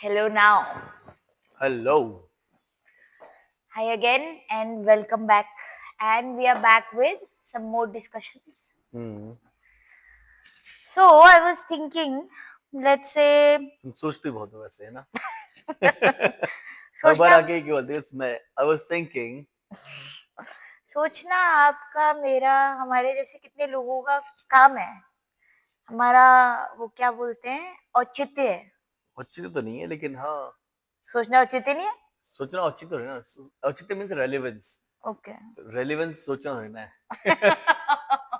Hello now. Hello. Hi again and welcome back. And we are back with some more discussions. Hmm So I was thinking, let's say तुम सोचती बहुत हो वैसे है ना हर बार सोचना आके ही क्यों बोलती है मैं आई वाज थिंकिंग सोचना आपका मेरा हमारे जैसे कितने लोगों का काम है। हमारा वो क्या बोलते हैं औचित्य है। औचित्य तो नहीं है लेकिन हाँ सोचना औचित्य नहीं है? सोचना औचित्य है ना औचित्य मींस रेलेवेंस ओके। रेलेवेंस सोचना है ना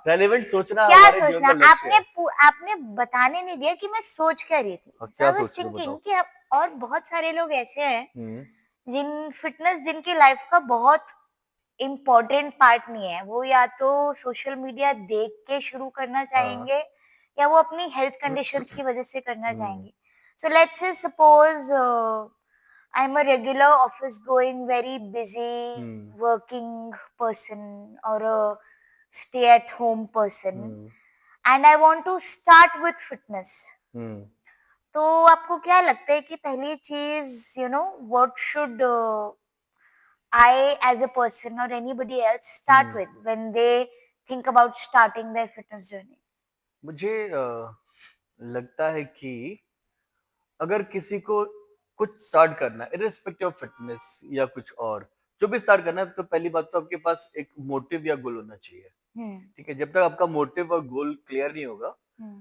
रेलेवेंट सोचना क्या हमारे जीवन सोचना का लक्ष्य आपने है। आपने बताने नहीं दिया कि मैं सोच क्या रही थी। हाँ, So I क्या was सोच रहे हो thinking बताओ। कि और बहुत सारे लोग ऐसे हैं हम्म जिनकी लाइफ का बहुत इम्पोर्टेंट पार्ट नहीं है। वो या तो सोशल मीडिया देख के शुरू करना हाँ चाहेंगे या वो अपनी हेल्थ कंडीशंस की वजह से करना हम्म चाहेंगे। So let's say suppose I am a regular office going very busy hmm working person और a stay at home person hmm and I want to start with fitness. Hmm तो आपको क्या लगता है कि पहली चीज what should I, as a person or anybody else, start hmm with when they think about starting their fitness journey? मुझे लगता है कि अगर किसी को कुछ स्टार्ट करना है इररिस्पेक्टिव ऑफ फिटनेस या कुछ और जो भी स्टार्ट करना है तो पहली बात तो आपके पास एक मोटिव या गोल होना चाहिए। Hmm. ठीक है, जब तक आपका मोटिव और गोल क्लियर नहीं होगा Hmm.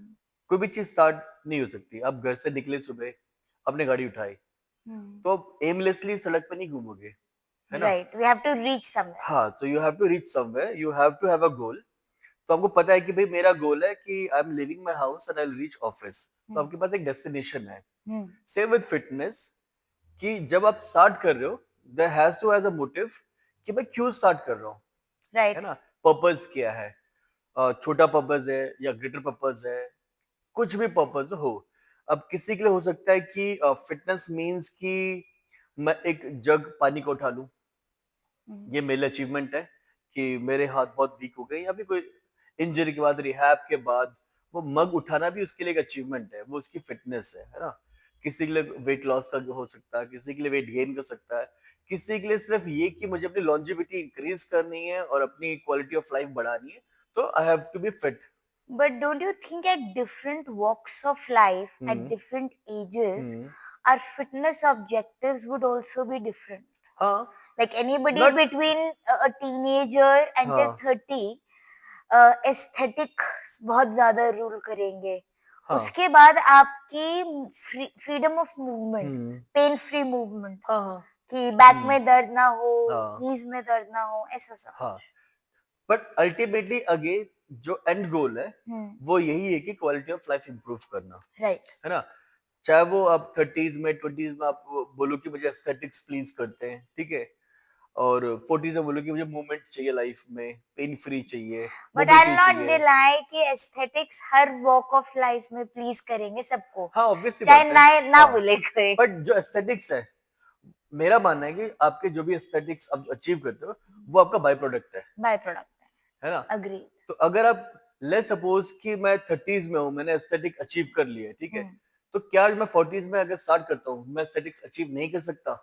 कोई भी चीज स्टार्ट नहीं हो सकती। आप घर से निकले सुबह, आपने गाड़ी उठाई Hmm. तो आप एमलेसली सड़क पे नहीं घूमोगे, है ना। Right. We have to reach somewhere. हाँ, तो you have to reach somewhere, you have to have a goal. तो आपको पता है कि भाई मेरा गोल है कि I am living my house and I will reach office. तो Hmm. आपके पास एक डेस्टिनेशन है। Hmm. सेम विद फिटनेस कि जब आप स्टार्ट कर रहे हो there has to has a motive कि मैं क्यों स्टार्ट कर रहा हूँ, Right. है ना। पर्पस क्या है, छोटा पर्पस है या ग्रेटर पर्पस है, कुछ भी पर्पस हो। अब किसी के लिए हो सकता है कि फिटनेस मींस कि मैं एक जग पानी को उठा लूं, Hmm. ये मेरे अचीवमेंट है कि मेरे हाथ बहुत वीक हो गए या फिर कोई इंजरी के बाद रिहैब के बाद वो मग उठाना भी उसके लिए एक अचीवमेंट है, वो उसकी फिटनेस है ना। किसी के लिए वेट लॉस का हो सकता है, किसी के लिए वेट गेन कर सकता है, किसी के लिए सिर्फ ये कि मुझे अपनी लॉन्जेविटी इंक्रीज करनी है और अपनी क्वालिटी ऑफ लाइफ बढ़ानी है, तो I have to be fit. But don't you think at different walks of life, at hmm different ages, hmm our fitness objectives would also be different? हाँ Like anybody not between a teenager until हाँ 30 aesthetic बहुत ज्यादा rule करेंगे। हाँ उसके बाद आपकी freedom of movement, hmm pain free movement, हाँ हाँ कि बैक हम्म में दर्द ना हो, हाँ नीज में दर्द ना हो, ऐसा सब हाँ कुछ। बट अल्टीमेटली अगेन जो एंड गोल है हम्म। वो यही है कि क्वालिटी ऑफ लाइफ इंप्रूव करना, राइट। है ना। चाहे वो आप थर्टीज में ट्वेंटीज में आप बोलो कि मुझे एस्थेटिक्स प्लीज करते हैं, ठीक है, और फोर्टीज में बोलो कि मुझे मूवमेंट चाहिए लाइफ में, पेन फ्री चाहिए, बट आई मोबिलिटी नॉट चाहिए। डिनाई कि aesthetics her walk of life में प्लीज करेंगे सबको, हाँ ऑब्वियस सी चाहे बात है। ना ना हाँ बोले कोई। बट जो एस्थेटिक्स है, मेरा मानना है कि आपके जो भी एस्थेटिक्स आप अचीव करते हो वो आपका बाय प्रोडक्ट बाय प्रोडक्ट है ना। है। अग्री। तो अगर आप ले सपोज कि मैं थर्टीज में हूँ, मैंने एस्थेटिक अचीव कर लिया है, ठीक है, हम्म। तो क्या मैं फोर्टीज में अगर स्टार्ट करता हूँ मैं एस्थेटिक्स अचीव नहीं कर सकता?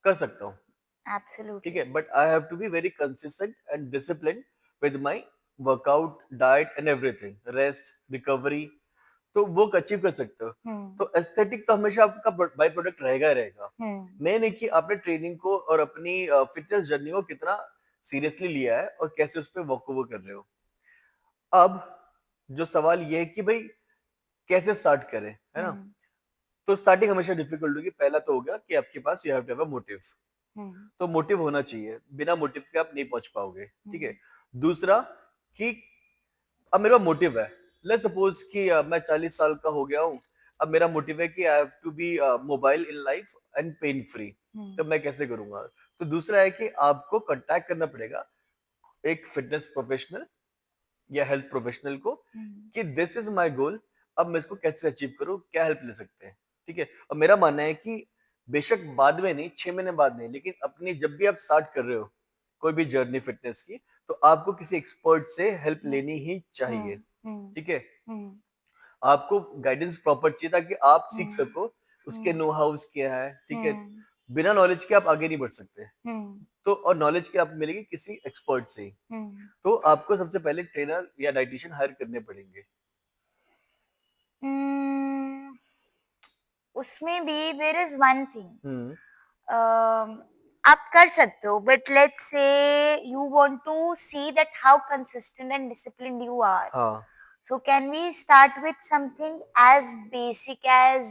कर सकता हूँ, ठीक एब्सोल्युटली। है, but I have to be very consistent and discipline with my workout, diet and everything, rest, recovery, तो वो अचीव कर सकते हो। हम्म। तो एस्थेटिक तो हमेशा आपका बाय प्रोडक्ट रहेगा ही रहेगा। हम्म। मेन है कि आपने ट्रेनिंग को और अपनी फिटनेस जर्नी को कितना सीरियसली लिया है और कैसे उस पर वॉक ओवर कर रहे हो। अब जो सवाल ये है कि भाई कैसे स्टार्ट करें, है ना। हम्म। तो स्टार्टिंग हमेशा डिफिकल्ट होगी। पहला तो हो गया कि आपके पास you have to have a motive. Hmm. तो मोटिव होना चाहिए, बिना मोटिव के आप नहीं पहुंच पाओगे, ठीक है। हम्म। दूसरा कि अब मेरा मोटिव है, लेट्स सपोज कि मैं 40 साल का हो गया हूँ। अब मेरा मोटिव है कि I have to be mobile in life and pain free. Hmm. तो मैं कैसे करूंगा? तो दूसरा है कि आपको कांटेक्ट करना पड़ेगा एक फिटनेस प्रोफेशनल या हेल्थ प्रोफेशनल को हम्म। कि दिस इज माय गोल, अब मैं इसको कैसे अचीव करूं, क्या हेल्प ले सकते हैं, ठीक है। और मेरा मानना है कि बेशक बाद में नहीं, 6 महीने बाद नहीं, लेकिन अपनी जब भी आप स्टार्ट कर रहे हो कोई भी जर्नी फिटनेस की, तो आपको किसी एक्सपर्ट से हेल्प हम्म। लेनी ही चाहिए, हम्म। हम्म। ठीक है। हम्म। आपको गाइडेंस प्रॉपर चाहिए ताकि आप सीख हम्म। सको उसके हुँ, नो हाउस क्या है, ठीक है? हुँ, बिना नॉलेज के आप आगे नहीं बढ़ सकते। हुँ, तो और नॉलेज की आपको मिलेगी किसी एक्सपर्ट से ही। हुँ। तो आपको सबसे पहले ट्रेनर या डायटीशियन हायर करने पड़ेंगे। उम्म, उसमें भी there is one thing hmm, um, आप कर सकते हो but let's say you want to see that how consistent and disciplined you are. हाँ। So can we start with something as basic as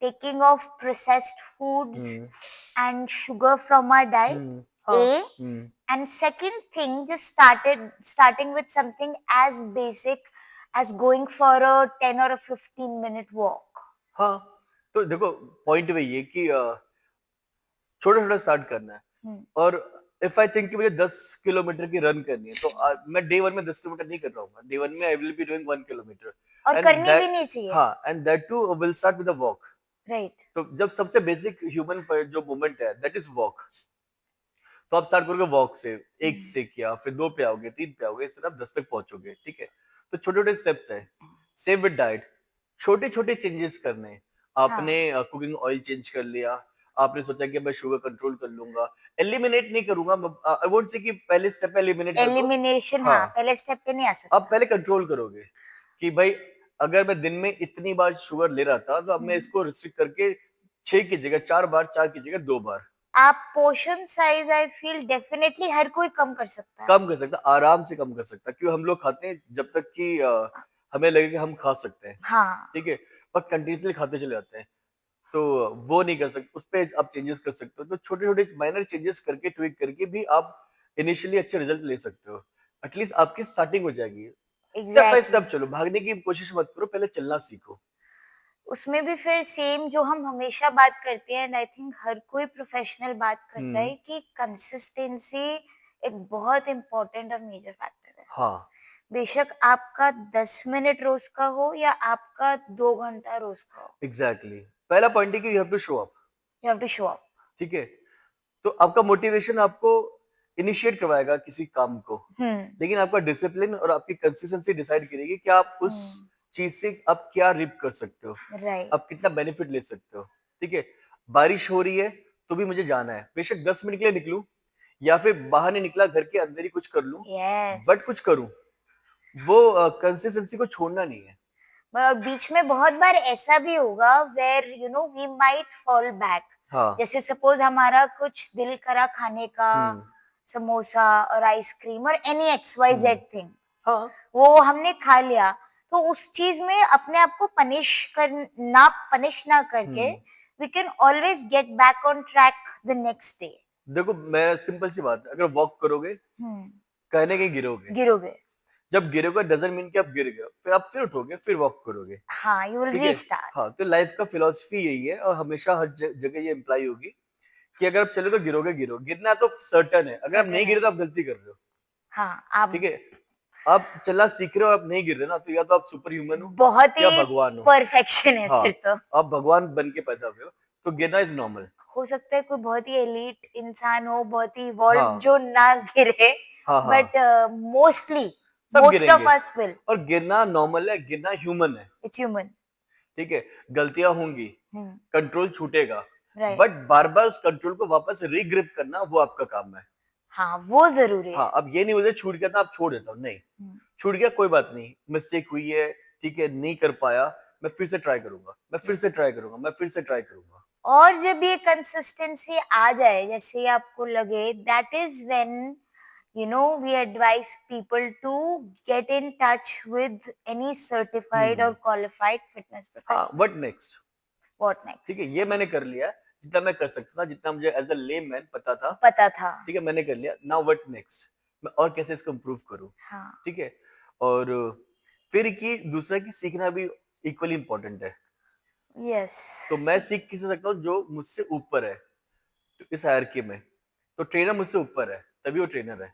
taking off processed foods hmm, and sugar from our diet? हुँ, हाँ, A. Hmm, And second thing, just starting with something as basic as going for a 10 or a 15-minute walk. हाँ। तो देखो point वही है कि छोटा-छोटा start करना है हम्म, और इफ आई थिंक कि मुझे 10 किलोमीटर की रन करनी है तो मैं डे 1 में 10 किलोमीटर नहीं कर पाऊँगा। डे 1 में I will be doing 1 kilometre और एंड करनी भी दैट नहीं चाहिए. हाँ, and that too will start with a walk. Right. तो जब सबसे बेसिक ह्यूमन जो मूवमेंट है दैट इज़ वॉक। तो आप स्टार्ट करोगे वॉक से, 1 से किया, फिर 2 पे आओगे, 3 पे आओगे, इस तरह आप 10 तक पहुँचोगे, ठीक है? तो छोटे-छोटे स्टेप्स हैं। सेम विद डाइट, छोटे-छोटे चेंजेस करने हैं। आपने हाँ. कुकिंग ऑयल चेंज कर लिया, आपने सोचा कि मैं शुगर कंट्रोल कर लूँगा, एलिमिनेट नहीं करूँगा आई वोंट से कि पहले स्टेप पे एलिमिनेट कर दो। एलिमिनेशन, हाँ, हाँ, पहले स्टेप पे नहीं आ आप सकता. पहले कंट्रोल करोगे कि भाई अगर मैं दिन में इतनी बार शुगर ले रहा था, तो अब मैं हम्म. इसको रिस्ट्रिक्ट करके 6 की जगह 4 बार, 4 की जगह 2 बार। आप portion size I feel definitely हर कोई कम कर सकता है. कम कर सकता है, आराम से कम कर सकता है क्योंकि हम लोग खाते हैं जब तक कि हमें लगे कि हम खा सकते हैं, हाँ. ठीक है? पर कंटीन्यूअसली खाते चले जाते हैं, तो वो नहीं कर सकते, उसपे आप चेंजेस कर सकते हो। तो छोटे-छोटे माइनर चेंजेस करके, ट्विक करके भी आप इनिशियली अच्छे रिजल्ट ले सकते हो। एटलीस्ट आपकी स्टार्टिंग हो जाएगी। स्टेप बाय एग्जैक्टली स्टेप चलो, भागने की कोशिश मत करो, पहले चलना सीखो। उसमें भी फिर सेम जो हम हमेशा बात करते हैं एंड आई थिंक हर कोई प्रोफेशनल बात करता हुँ, है कि कंसिस्टेंसी एक बहुत इम्पोर्टेंट और मेजर फैक्टर है. हाँ, बेशक आपका 10 मिनट रोज का हो या आपका 2 घंटा रोज का हो. एग्ज़ैक्टली। पहला पॉइंट है कि you have to show up, you have to show up. ठीक है? तो आपका मोटिवेशन आपको इनिशिएट करवाएगा किसी काम को, हम्म. लेकिन आपका डिसिप्लिन और आपकी कंसिस्टेंसी डिसाइड करेगी कि आप उस हम्म. चीज से आप क्या रिप कर सकते हो, राइट. आप कितना बेनिफिट ले सकते हो, ठीक है? बारिश हो रही है तो भी मुझे जाना है, बेशक 10 मिनट के लिए निकलूं या फिर बाहर नहीं निकला घर के अंदर ही कुछ कर लूं, यस. बट कुछ करूं। वो कंसिस्टेंसी को छोड़ना नहीं है। और बीच में बहुत बार ऐसा भी होगा where you know we might fall back. हाँ। जैसे सपोज हमारा कुछ दिल करा खाने का, हम्म। समोसा और आइसक्रीम और एनी एक्स वाई हम्म। जेड थिंग, हाँ। वो हमने खा लिया. तो उस चीज में अपने आप को पनिश ना करके hmm. We can always get back on track the next day. देखो मैं सिंपल सी बात है, अगर वॉक करोगे हम्म. कहने के गिरोगे, गिरोगे. जब गिरोगे डजंट मीन कि आप गिर गए, फिर आप फिर उठोगे, फिर वॉक करोगे, हाँ, यू विल ठीक है? रीस्टार्ट. हाँ, तो लाइफ का फिलॉसफी यही है और हमेशा हर जगह ये इम्प्लाई होगी कि अगर आप चले तो गिरोगे, गिरना तो सर्टेन है, अगर आप नहीं सर्टेन है. गिरे तो आप गलती कर रहे हो, हाँ, आप ठीक है? आप चलना सीख रहे हो, आप नहीं गिर रहे ना, तो या तो आप सुपर ह्यूमन हो बहुत या ही भगवान हो। परफेक्शन है हाँ, फिर तो. आप भगवान बन के पैदा हुए हो, तो गिरना इज नॉर्मल। हो सकता है कोई बहुत ही एलीट इंसान हो, बहुत ही इवॉल्व हाँ, जो ना गिरे, हाँ, बट हाँ, मोस्टली सब मोस्ट ऑफ गिरेंगे अस विल. और गिरना नॉर्मल है, गिरना ह्यूमन है, इट्स ह्यूमन. ठीक है? गलतियाँ होंगी, हम्म. कंट्रोल छूटेगा, राइट. बट बार-बार उस कंट्रोल को वापस रीग्रिप करना वो आपका काम है। हाँ, वो जरूरी हाँ, है. अब ये नहीं मुझे छूट गया था, अब छोड़ देता हूँ, नहीं। हम्म. छूट गया कोई बात नहीं, मिस्टेक हुई है, ठीक है, नहीं कर पाया, मैं फिर से ट्राई करूँगा, मैं फिर से यस. ट्राई करूँगा, मैं फिर से ट्राई करूँगा। और जब ये कंसिस्टेंसी आ जाए, जैसे आपको लगे, that is when you know we advise people to get in touch with any certified or hmm. qualified fitness हाँ, professional. What next? What ठीक next? है, ये मैंने कर लिया, जितना मैं कर सकता था, जितना मुझे एज़ अ लेमैन पता था, पता था. ठीक है, मैंने कर लिया, नाउ व्हाट नेक्स्ट? मैं और कैसे इसको इम्प्रूव करूँ, हाँ. ठीक है? और फिर कि दूसरा कि सीखना भी इक्वली इम्पोर्टेंट है। यस. तो मैं सीख किससे सकता हूँ जो मुझसे ऊपर है, तो इस हायरार्की में। तो ट्रेनर मुझसे ऊपर है, तभी वो ट्रेनर है।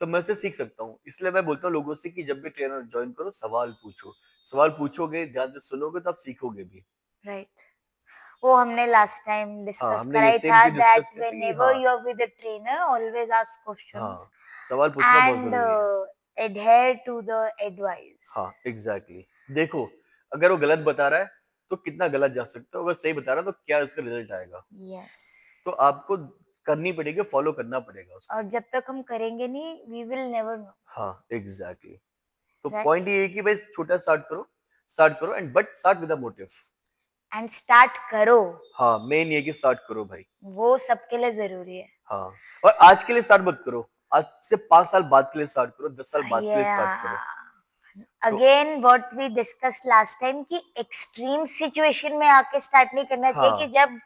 तो मैं उससे सीख सकता हूँ। इसलिए मैं बोलता हूँ लोगों से कि जब भी ट्रेनर जॉइन करो सवाल पूछो। सवाल पूछोगे, ध्यान से सुनोगे तो आप सीखोगे भी। राइट. वो हमने लास्ट टाइम हाँ, डिस्कस हमने करा ये ही सेम था चीज़ दैट डिस्कस की थी कि व्हेनेवर हाँ, you are with a trainer always ask questions हाँ, सवाल पूछना बहुत एंड ज़रूरी है। adhere to the advice. हाँ, एग्ज़ैक्टली। देखो, अगर वो गलत बता रहा है, तो कितना गलत जा सकता है, अगर सही बता रहा तो क्या उसका रिजल्ट आएगा। यस। तो आपको करनी पड़ेगी, फॉलो करना पड़ेगा उसको। और जब तक हम करेंगे नहीं, वी विल नेवर नो। हाँ, एग्जैक्टली। तो राइट। पॉइंट ये है कि भाई छोटा स्टार्ट करो and but start with a motive. And start करो, हाँ, मेन ये है कि स्टार्ट करो भाई। वो सबके लिए जरूरी है। हाँ, और आज के लिए स्टार्ट मत करो, आज से 5 साल बाद के लिए स्टार्ट करो, 10 साल बाद के लिए स्टार्ट करो। तो again what we discuss last time कि एक्सट्रीम सिचुएशन में आके स्टार्ट नहीं करना चाहिए कि हाँ, जब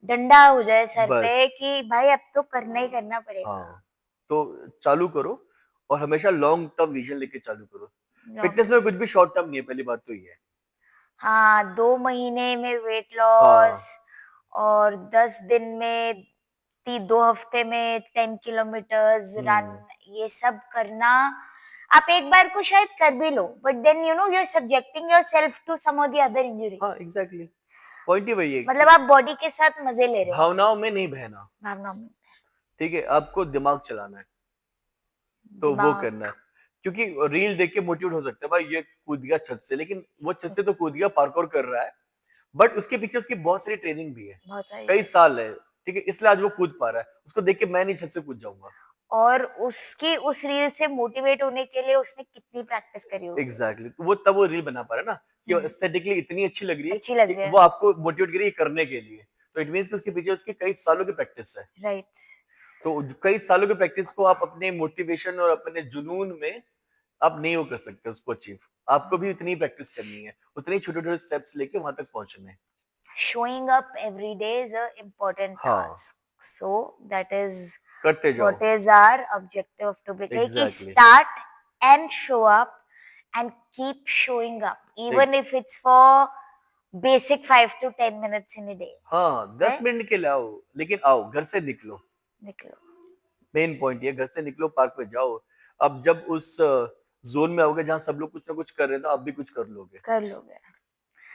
डंडा हो जाए सर बस। पे कि भाई अब तो करना ही करना पड़ेगा। हाँ, तो चालू करो और हमेशा लॉन्ग टर्म विजन लेके चालू करो। लॉन्ग फिटनेस में कुछ भी शॉर्ट टर्म नहीं है, पहली बात तो ये है। हाँ, 2 महीने में वेट लॉस हाँ, और 10 दिन में 2 हफ्ते में 10 किलोमीटर्स रन, हुँ, ये सब करना आप एक बार को शायद कर भी लो, but then you know you are subjecting yourself to some or the other injury. हाँ, एग्ज़ैक्टली। पॉइंट ही वही है मतलब कि आप बॉडी के साथ मजे ले रहे हो, भावनाओं में नहीं बहना, भावनाओं में। ठीक है? आपको दिमाग चलाना है, तो वो दिमाग। करना है। क्योंकि रील देख के मोटिवेट हो सकता है, भाई ये कूद गया छत से, लेकिन वो छत से तो कूद गया, पार्कोर कर रहा है, बट उसके पीछे उसकी बहुत सारी ट्रेनिंग भी है। बहुत सारी कई चीजें। साल है, ठीक है? इसलिए आज वो कूद पा रहा है। उसको देख के मैं नहीं छत से कूद जाऊँगा। और उसकी उस रील से मोटिवेट होने के लिए उसने कितनी प्रैक्टिस करी होगी। एग्जैक्टली, तो वो तब वो रील बना पा रहा है ना, कि हम्म। एस्थेटिकली इतनी अच्छी लग रही है अच्छी लग कि रही है। वो आपको मोटिवेट करेगी करने के लिए। तो इट मींस कि उसके पीछे उसकी कई सालों की प्रैक्टिस है। राइट। तो कई सालों की प्रैक्टिस को आप अपने मोटिवेशन और अपने जुनून में आप नहीं वो कर सकते उसको अचीव। आपको भी उतनी प्रैक्टिस करनी है, उतने छोटे छोटे स्टेप्स लेके वहां तक पहुंचने हैं। Showing up every day is a important हाँ, task. So that is करते जाओ। what is our objective to be like exactly. start and show up and keep showing up even if it's for basic 5 to 10 minutes in a day. हाँ, दस Right? Minute के लिए आओ, लेकिन आओ, घर से निकलो। निकलो। मेन पॉइंट ये, घर से निकलो, पार्क में जाओ। अब जब उस जोन में आओगे जहाँ सब लोग कुछ ना कुछ कर रहे हैं, तो आप भी कुछ कर लोगे। कर लोगे।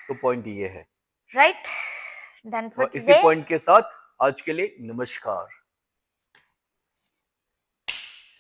तो पॉइंट ये है। Right? Done for और इसी today. पॉइंट के साथ आज के लिए नमस्कार।